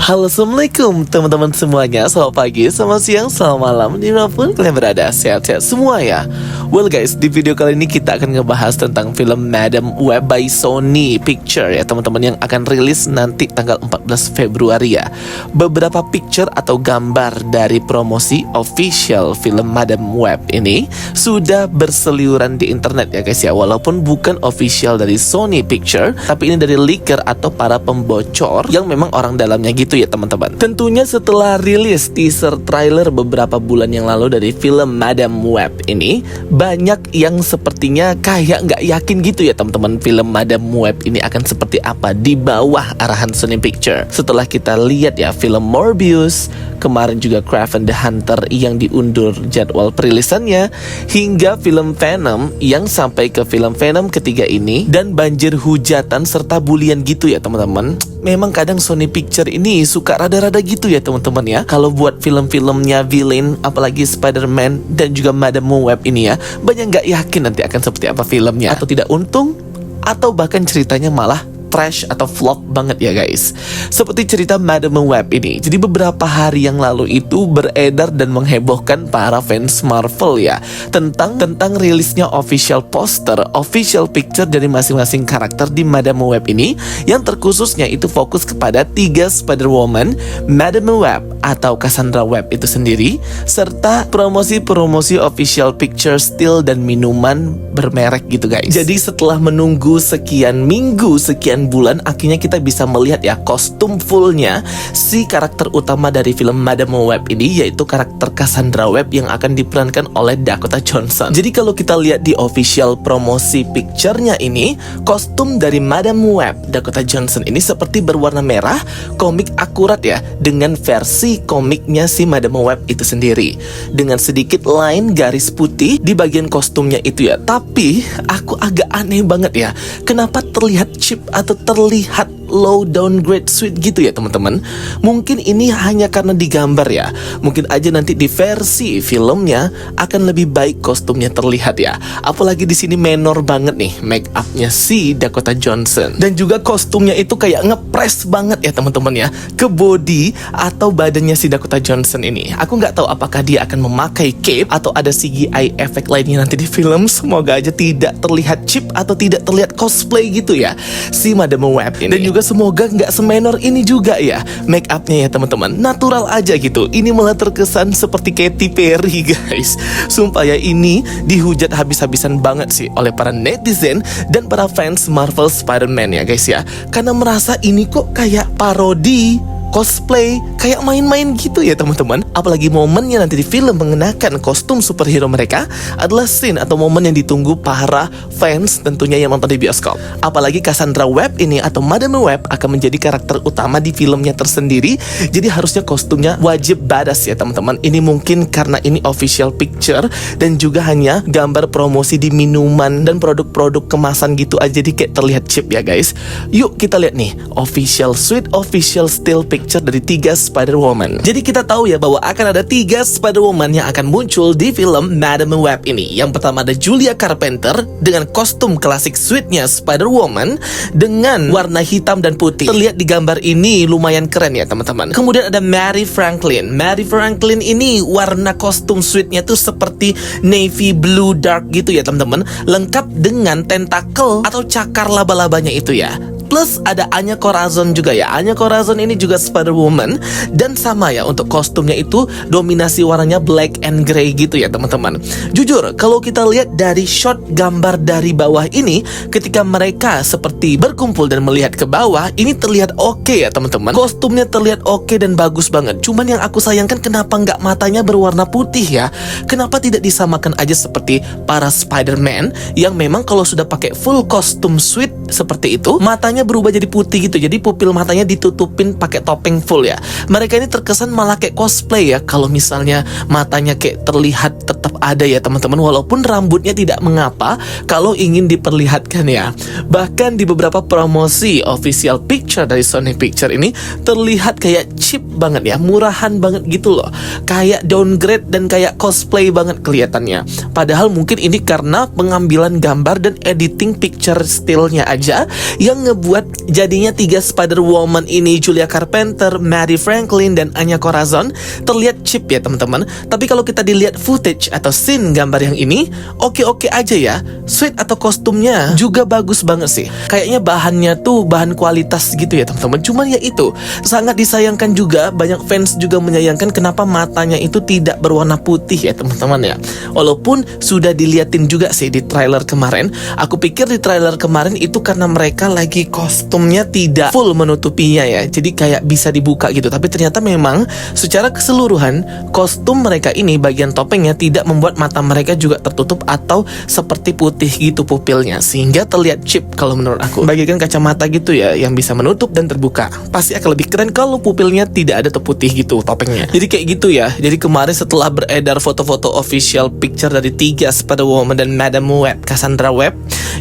Halo, assalamualaikum teman-teman semuanya. Selamat pagi, selamat siang, selamat malam, dimanapun kalian berada, sehat-sehat semua ya. Well guys, di video kali ini kita akan ngebahas tentang film Madame Web by Sony Picture ya teman-teman, yang akan rilis nanti tanggal 14 Februari ya. Beberapa picture atau gambar dari promosi official film Madame Web ini sudah berseliweran di internet ya guys ya. Walaupun bukan official dari Sony Picture, tapi ini dari leaker atau para pembocor yang memang orang dalamnya gitu ya teman-teman. Tentunya setelah rilis teaser trailer beberapa bulan yang lalu dari film Madame Web ini, banyak yang sepertinya kayak nggak yakin gitu ya teman-teman, film Madame Web ini akan seperti apa di bawah arahan Sony Picture. Setelah kita lihat ya film Morbius, kemarin juga Kraven the Hunter yang diundur jadwal perilisannya, hingga film Venom yang sampai ke film Venom ketiga ini, dan banjir hujatan serta bulian gitu ya teman-teman. Memang kadang Sony Picture ini suka rada-rada gitu ya teman-teman ya. Kalau buat film-filmnya villain, apalagi Spider-Man dan juga Madame Web ini ya, banyak nggak yakin nanti akan seperti apa filmnya, atau tidak untung, atau bahkan ceritanya malah trash atau flop banget ya guys. Seperti cerita Madame Web ini. Jadi beberapa hari yang lalu itu beredar dan menghebohkan para fans Marvel ya, tentang rilisnya official poster, official picture dari masing-masing karakter di Madame Web ini, yang terkhususnya itu fokus kepada 3 Spider-Woman, Madame Web atau Cassandra Web itu sendiri, serta promosi-promosi official picture still dan minuman bermerek gitu guys. Jadi setelah menunggu sekian minggu, sekian bulan, akhirnya kita bisa melihat ya kostum fullnya si karakter utama dari film Madame Web ini, yaitu karakter Cassandra Web yang akan diperankan oleh Dakota Johnson. Jadi kalau kita lihat di official promosi picture-nya ini, kostum dari Madame Web Dakota Johnson ini seperti berwarna merah, komik akurat ya, dengan versi komiknya si Madame Web itu sendiri, dengan sedikit line garis putih di bagian kostumnya itu ya. Tapi aku agak aneh banget ya, kenapa terlihat cheap atau terlihat low downgrade sweet gitu ya teman-teman. Mungkin ini hanya karena digambar ya. Mungkin aja nanti di versi filmnya akan lebih baik kostumnya terlihat ya. Apalagi di sini menor banget nih make upnya si Dakota Johnson. Dan juga kostumnya itu kayak ngepres banget ya teman-teman ya, ke body atau badannya si Dakota Johnson ini. Aku nggak tahu apakah dia akan memakai cape atau ada CGI efek lainnya nanti di film. Semoga aja tidak terlihat cheap atau tidak terlihat cosplay gitu ya si Madame Web ini. Dan juga semoga nggak semenor ini juga ya make upnya ya teman-teman, natural aja gitu. Ini malah terkesan seperti Katy Perry guys. Sumpah ya, ini dihujat habis-habisan banget sih oleh para netizen dan para fans Marvel Spider-Man ya guys ya, karena merasa ini kok kayak parodi cosplay, kayak main-main gitu ya teman-teman. Apalagi momennya nanti di film mengenakan kostum superhero mereka adalah scene atau momen yang ditunggu para fans tentunya yang nonton di bioskop. Apalagi Cassandra Web ini atau Madame Web akan menjadi karakter utama di filmnya tersendiri, jadi harusnya kostumnya wajib badass ya teman-teman. Ini mungkin karena ini official picture dan juga hanya gambar promosi di minuman dan produk-produk kemasan gitu aja, jadi kayak terlihat cheap ya guys. Yuk kita lihat nih official suite, official still picture dari 3 Spider-Woman. Jadi kita tahu ya bahwa akan ada 3 Spider-Woman yang akan muncul di film Madame Web ini. Yang pertama ada Julia Carpenter dengan kostum klasik suite-nya Spider-Woman dengan warna hitam dan putih. Terlihat di gambar ini lumayan keren ya teman-teman. Kemudian ada Mary Franklin. Mary Franklin ini warna kostum suite-nya tuh seperti navy blue dark gitu ya teman-teman, lengkap dengan tentakel atau cakar laba-labanya itu ya. Plus ada Anya Corazon juga ya. Anya Corazon ini juga Spider-Woman, dan sama ya untuk kostumnya itu dominasi warnanya black and grey gitu ya teman-teman. Jujur kalau kita lihat dari shot gambar dari bawah ini, ketika mereka seperti berkumpul dan melihat ke bawah, ini terlihat oke ya teman-teman. Kostumnya terlihat oke dan bagus banget. Cuman yang aku sayangkan kenapa nggak matanya berwarna putih ya. Kenapa tidak disamakan aja seperti para Spider-Man yang memang kalau sudah pakai full kostum suite seperti itu, matanya berubah jadi putih gitu. Jadi pupil matanya ditutupin pakai topeng full ya. Mereka ini terkesan malah kayak cosplay ya, kalau misalnya matanya kayak terlihat tetap ada ya teman-teman, walaupun rambutnya tidak mengapa kalau ingin diperlihatkan ya. Bahkan di beberapa promosi official picture dari Sony Picture ini terlihat kayak cheap banget ya, murahan banget gitu loh, kayak downgrade dan kayak cosplay banget kelihatannya. Padahal mungkin ini karena pengambilan gambar dan editing picture stillnya aja yang ngebuat membuat jadinya 3 Spider-Woman ini, Julia Carpenter, Maddie Franklin, dan Anya Corazon, terlihat cheap ya teman-teman. Tapi kalau kita dilihat footage atau scene gambar yang ini, oke-oke aja ya. Suit atau kostumnya juga bagus banget sih. Kayaknya bahannya tuh bahan kualitas gitu ya teman-teman. Cuman ya itu, sangat disayangkan juga, banyak fans juga menyayangkan kenapa matanya itu tidak berwarna putih ya teman-teman ya. Walaupun sudah diliatin juga sih di trailer kemarin. Aku pikir di trailer kemarin itu karena mereka lagi kostumnya tidak full menutupinya ya, jadi kayak bisa dibuka gitu. Tapi ternyata memang secara keseluruhan kostum mereka ini bagian topengnya tidak membuat mata mereka juga tertutup atau seperti putih gitu pupilnya, sehingga terlihat cheap kalau menurut aku. Bagikan kacamata gitu ya yang bisa menutup dan terbuka, pasti akan lebih keren kalau pupilnya tidak ada putih gitu topengnya. Jadi kayak gitu ya. Jadi kemarin setelah beredar foto-foto official picture dari 3 Spider-Woman dan Madam Web, Cassandra Webb,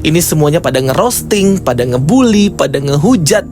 ini semuanya pada ngerosting, pada ngebully, pada ngehujat,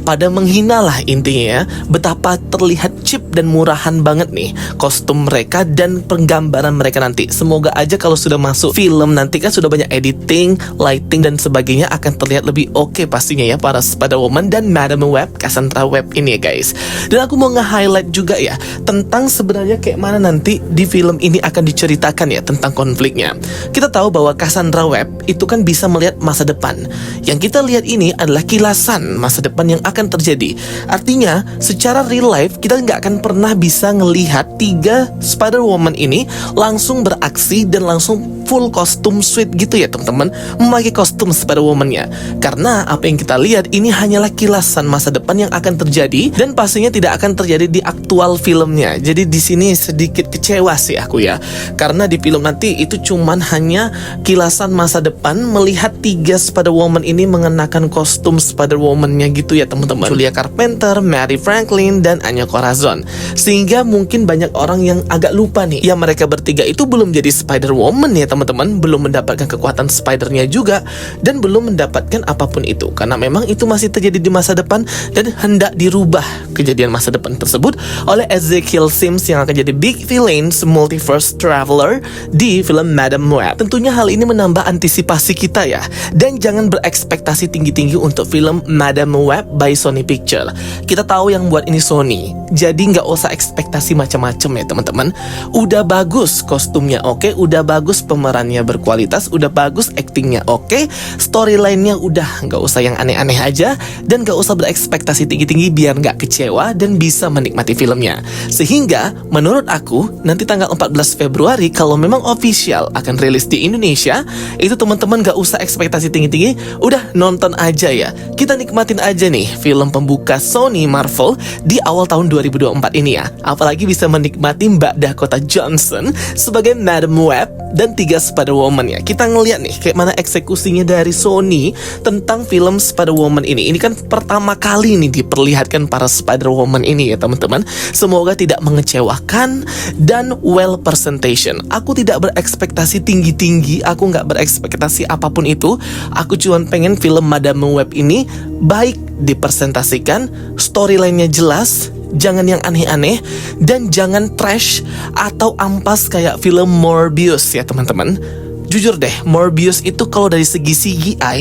pada menghina lah intinya ya. Betapa terlihat cheap dan murahan banget nih kostum mereka dan penggambaran mereka nanti. Semoga aja kalau sudah masuk film nanti kan sudah banyak editing, lighting dan sebagainya, akan terlihat lebih oke pastinya ya para Spider-Woman dan Madam Web, Cassandra Webb ini ya guys. Dan aku mau nge-highlight juga ya tentang sebenarnya kayak mana nanti di film ini akan diceritakan ya tentang konfliknya. Kita tahu bahwa Cassandra Webb itu kan bisa melihat masa depan. Yang kita lihat ini adalah kilasan masa depan yang akan terjadi. Artinya secara real life kita nggak akan pernah bisa ngelihat 3 Spider-Woman ini langsung beraksi dan langsung full kostum suit gitu ya teman-teman, memakai kostum Spider-Woman-nya. Karena apa yang kita lihat ini hanyalah kilasan masa depan yang akan terjadi dan pastinya tidak akan terjadi di aktual filmnya. Jadi di sini sedikit kecewa sih aku ya, karena di film nanti itu cuman hanya kilasan masa depan melihat 3 Spider-Woman ini mengenakan kostum Spider-Woman-nya gitu ya teman-teman. Julia Carpenter, Maddie Franklin, dan Anya Corazon. Sehingga mungkin banyak orang yang agak lupa nih, ya mereka bertiga itu belum jadi Spider-Woman ya teman-teman, belum mendapatkan kekuatan spidernya juga dan belum mendapatkan apapun itu, karena memang itu masih terjadi di masa depan dan hendak dirubah kejadian masa depan tersebut oleh Ezekiel Sims yang akan jadi big villain multiverse traveler di film Madam Web. Tentunya hal ini menambah antisipasi kita ya, dan jangan berekspektasi tinggi-tinggi untuk film Madam Web by Sony Picture. Kita tahu yang buat ini Sony, jadi nggak usah ekspektasi macam-macam ya teman-teman. Udah bagus kostumnya oke, udah bagus pemerannya berkualitas, udah bagus actingnya oke, storyline-nya udah nggak usah yang aneh-aneh aja, dan nggak usah berekspektasi tinggi-tinggi biar nggak kecewa dan bisa menikmati filmnya. Sehingga menurut aku nanti tanggal 14 Februari kalau memang official akan rilis di Indonesia, itu teman-teman nggak usah ekspektasi tinggi-tinggi, udah nonton aja ya. Kita nikmatin aja nih film pembuka Sony Marvel di awal tahun 2024 ini ya. Apalagi bisa menikmati Mbak Dakota Johnson sebagai Madam Web dan 3 Spider-Woman ya. Kita ngeliat nih kayak mana eksekusinya dari Sony tentang film Spider-Woman ini. Ini kan pertama kali nih diperlihatkan para Spider-Woman ini ya teman-teman. Semoga tidak mengecewakan dan well presentation. Aku tidak berekspektasi tinggi-tinggi, aku nggak berekspektasi apapun itu. Aku cuma pengen film Madam Web ini baik dipresentasikan, storyline-nya jelas, jangan yang aneh-aneh, dan jangan trash atau ampas kayak film Morbius ya teman-teman. Jujur deh, Morbius itu kalau dari segi CGI,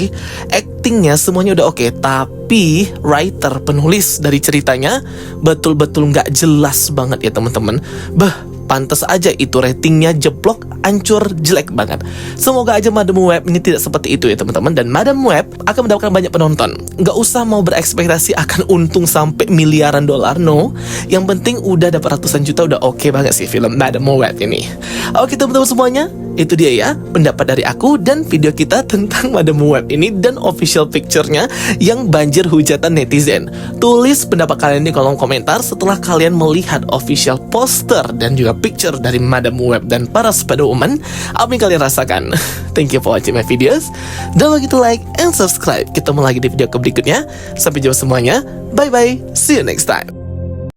actingnya semuanya udah oke, tapi writer, penulis dari ceritanya betul-betul nggak jelas banget ya teman-teman. Pantas aja itu ratingnya jeblok, hancur, jelek banget. Semoga aja Madam Web ini tidak seperti itu ya teman-teman, dan Madam Web akan mendapatkan banyak penonton. Nggak usah mau berekspektasi akan untung sampai miliaran dolar, no. Yang penting udah dapat ratusan juta, udah oke banget sih film Madam Web ini. Oke teman-teman semuanya, itu dia ya pendapat dari aku dan video kita tentang Madam Web ini dan official picture-nya yang banjir hujatan netizen. Tulis pendapat kalian di kolom komentar setelah kalian melihat official poster dan juga picture dari Madam Web dan para Spider-Woman. Apa yang kalian rasakan? Thank you for watching my videos. Don't forget to like and subscribe. Ketemu lagi di video berikutnya. Sampai jumpa semuanya. Bye bye. See you next time.